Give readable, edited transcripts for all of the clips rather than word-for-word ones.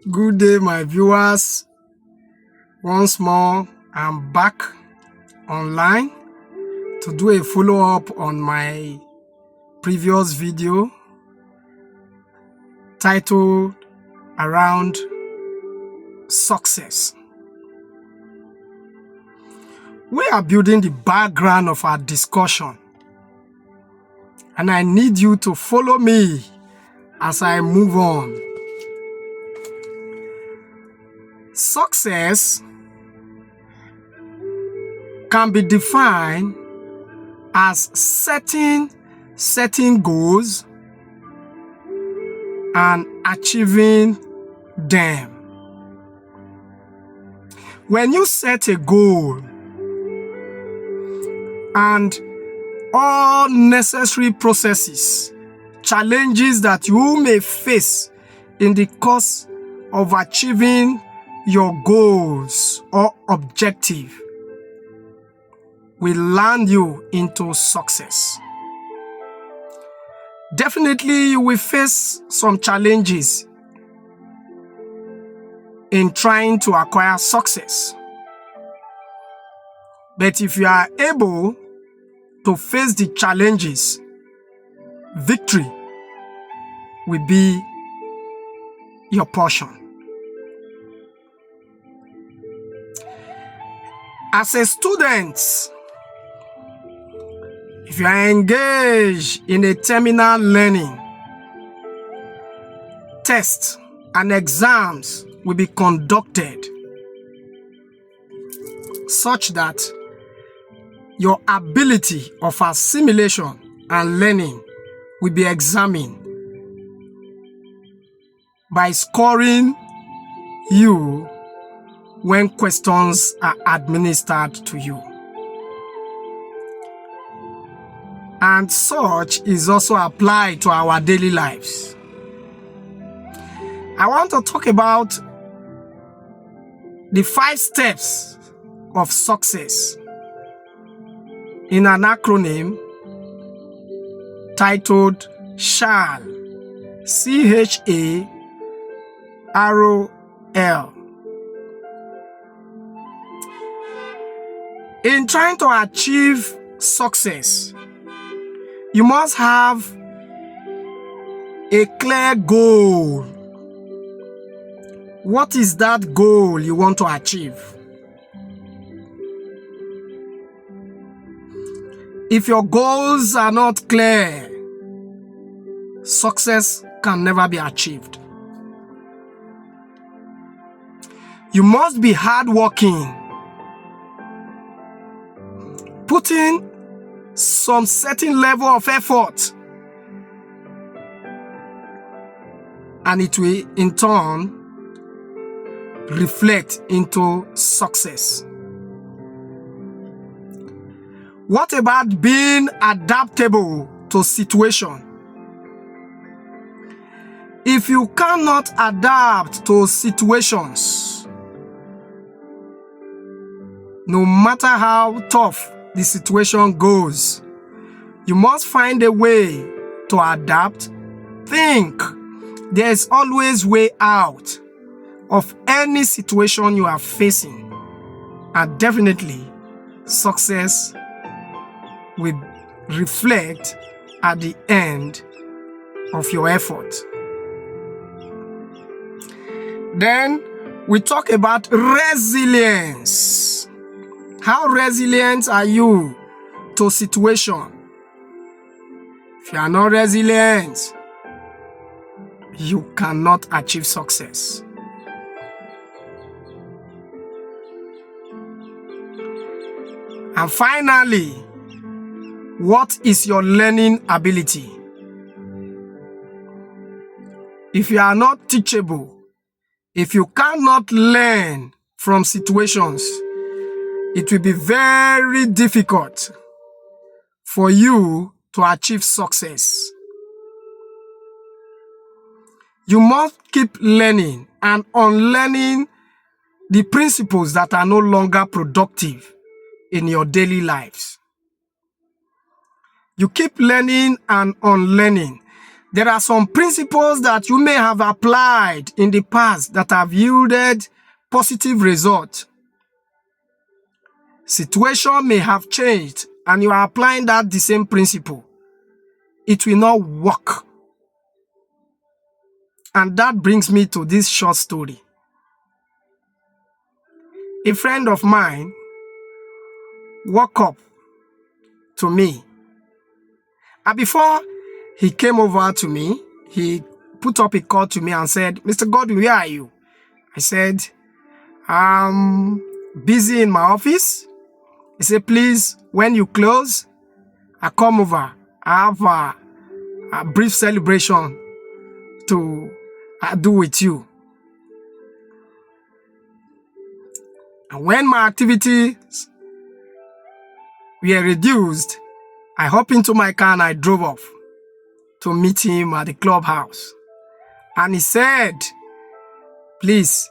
Good day, my viewers. Once more, I'm back online to do a follow-up on my previous video titled around success. We are building the background of our discussion, and I need you to follow me as I move on. Success can be defined as setting goals and achieving them. When you set a goal and all necessary processes, challenges that you may face in the course of achieving your goals or objective will land you into success. Definitely, you will face some challenges in trying to acquire success. But if you are able to face the challenges, victory will be your portion. As a student, if you are engaged in a terminal learning, tests and exams will be conducted such that your ability of assimilation and learning will be examined by scoring you when questions are administered to you. And such is also applied to our daily lives. I want to talk about the 5 steps of success in an acronym titled SHARL. SHARL. In trying to achieve success, you must have a clear goal. What is that goal you want to achieve? If your goals are not clear, success can never be achieved. You must be hardworking, putting some certain level of effort, and it will in turn reflect into success. What about being adaptable to situation? If you cannot adapt to situations, no matter how tough the situation goes, you must find a way to adapt. Think there is always way out of any situation you are facing, and definitely success will reflect at the end of your effort. Then we talk about resilience. How resilient are you to situation? If you are not resilient, you cannot achieve success. And finally, what is your learning ability? If you are not teachable, if you cannot learn from situations, it will be very difficult for you to achieve success. You must keep learning and unlearning the principles that are no longer productive in your daily lives. You keep learning and unlearning There are some principles that you may have applied in the past that have yielded positive results. Situation may have changed and you are applying the same principle. It will not work. And that brings me to this short story. A friend of mine walked up to me. And before he came over to me, he put up a call to me and said, "Mr. Godwin, where are you?" I said, "I'm busy in my office." He said, "Please, when you close, I come over. I have a brief celebration to do with you." And when my activities were reduced, I hopped into my car and I drove off to meet him at the clubhouse. And he said, "Please,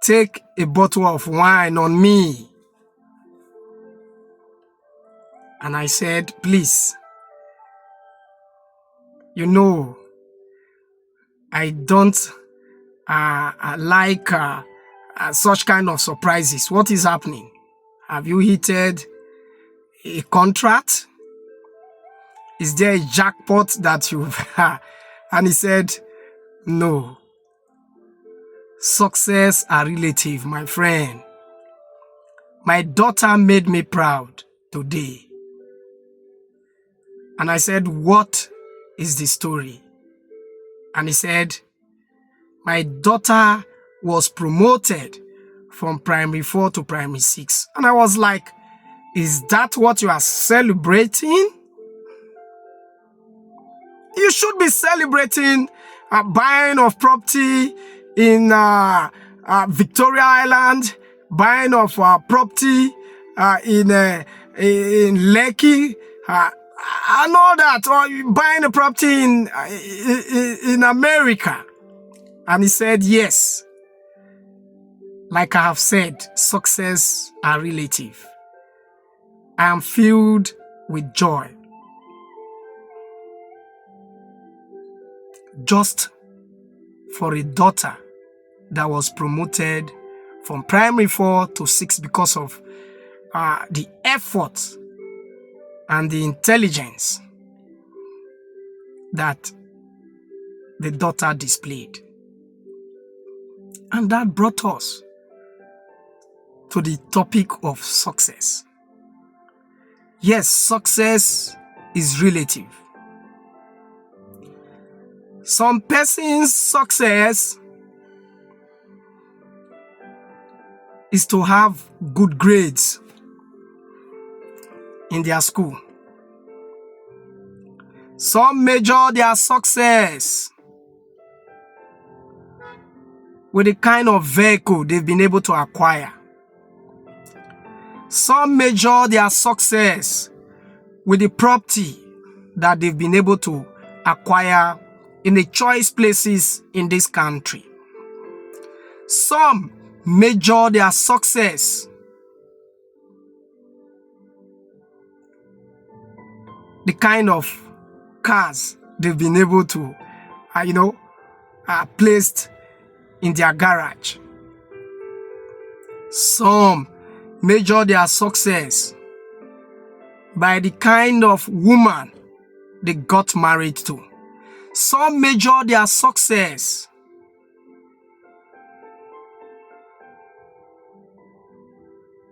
take a bottle of wine on me." And I said, "Please, you know, I don't like such kind of surprises. What is happening? Have you hit a contract? Is there a jackpot that you've..." And he said, "No. Success are relative, my friend. My daughter made me proud today." And I said, "What is the story?" And he said, "My daughter was promoted from primary 4 to primary 6. And I was like, "Is that what you are celebrating? You should be celebrating buying of property in Victoria Island, buying of property in Lekki, and all that, or buying a property in America." And he said, "Yes. Like I have said, success are relative. I am filled with joy just for a daughter that was promoted from primary 4 to 6 because of the effort and the intelligence that the daughter displayed." And that brought us to the topic of success. Yes, success is relative. Some person's success is to have good grades in their school. Some measure their success with the kind of vehicle they've been able to acquire. Some measure their success with the property that they've been able to acquire in the choice places in this country. Some measure their success the kind of cars they've been able to, placed in their garage. Some measure their success by the kind of woman they got married to. Some measure their success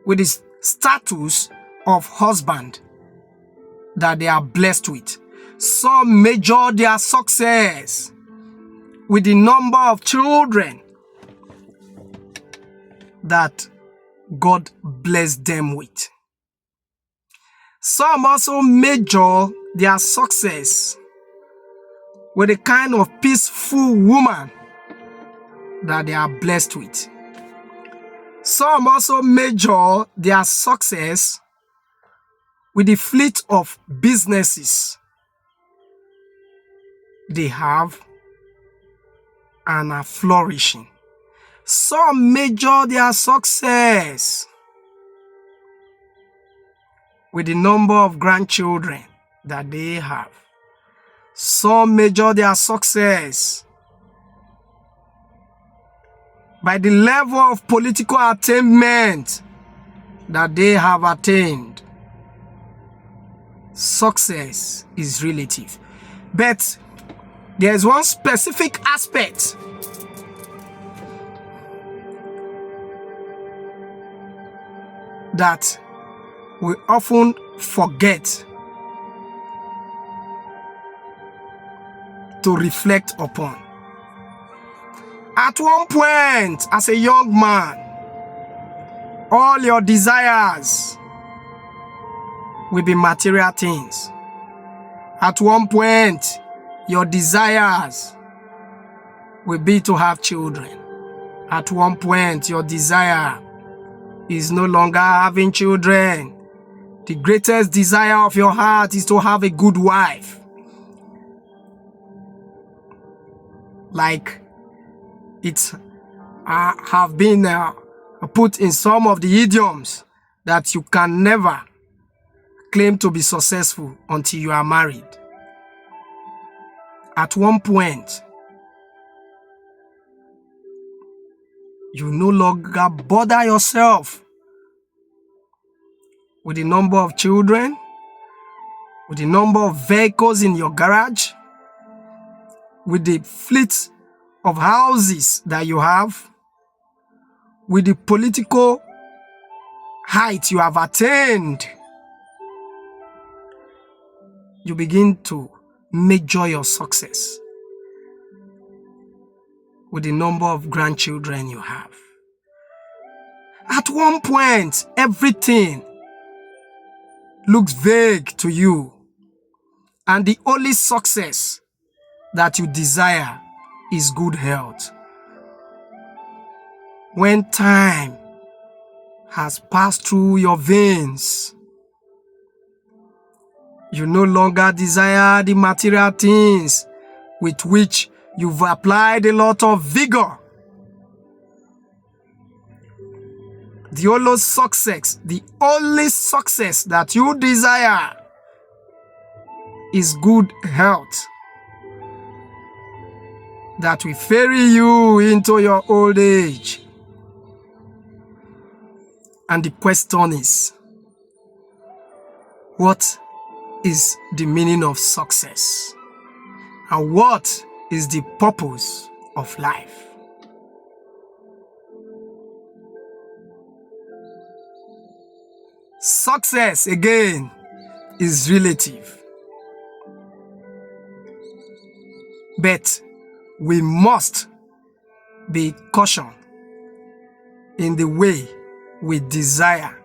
with the status of husband that they are blessed with. Some measure their success with the number of children that God blessed them with. Some also measure their success with the kind of peaceful woman that they are blessed with. Some also measure their success with the fleet of businesses they have and are flourishing. Some measure their success with the number of grandchildren that they have. Some measure their success by the level of political attainment that they have attained. Success is relative. But there is one specific aspect that we often forget to reflect upon. At one point, as a young man, all your desires will be material things. At one point, your desires will be to have children. At one point, your desire is no longer having children. The greatest desire of your heart is to have a good wife. Like it have been put in some of the idioms that you can never claim to be successful until you are married. At one point, you no longer bother yourself with the number of children, with the number of vehicles in your garage, with the fleet of houses that you have, with the political height you have attained. You begin to measure your success with the number of grandchildren you have. At one point, everything looks vague to you, and the only success that you desire is good health. When time has passed through your veins, you no longer desire the material things with which you've applied a lot of vigor. The only success that you desire is good health that will ferry you into your old age. And the question is, what is the meaning of success? And what is the purpose of life? Success, again, is relative. But we must be cautious in the way we desire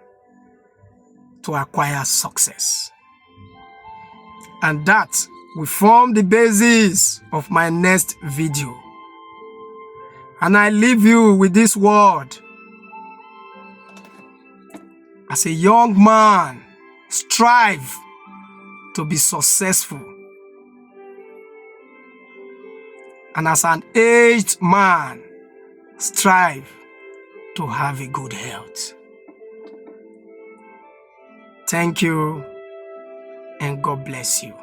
to acquire success. And that will form the basis of my next video. And I leave you with this word. As a young man, strive to be successful. And as an aged man, strive to have a good health. Thank you, and God bless you.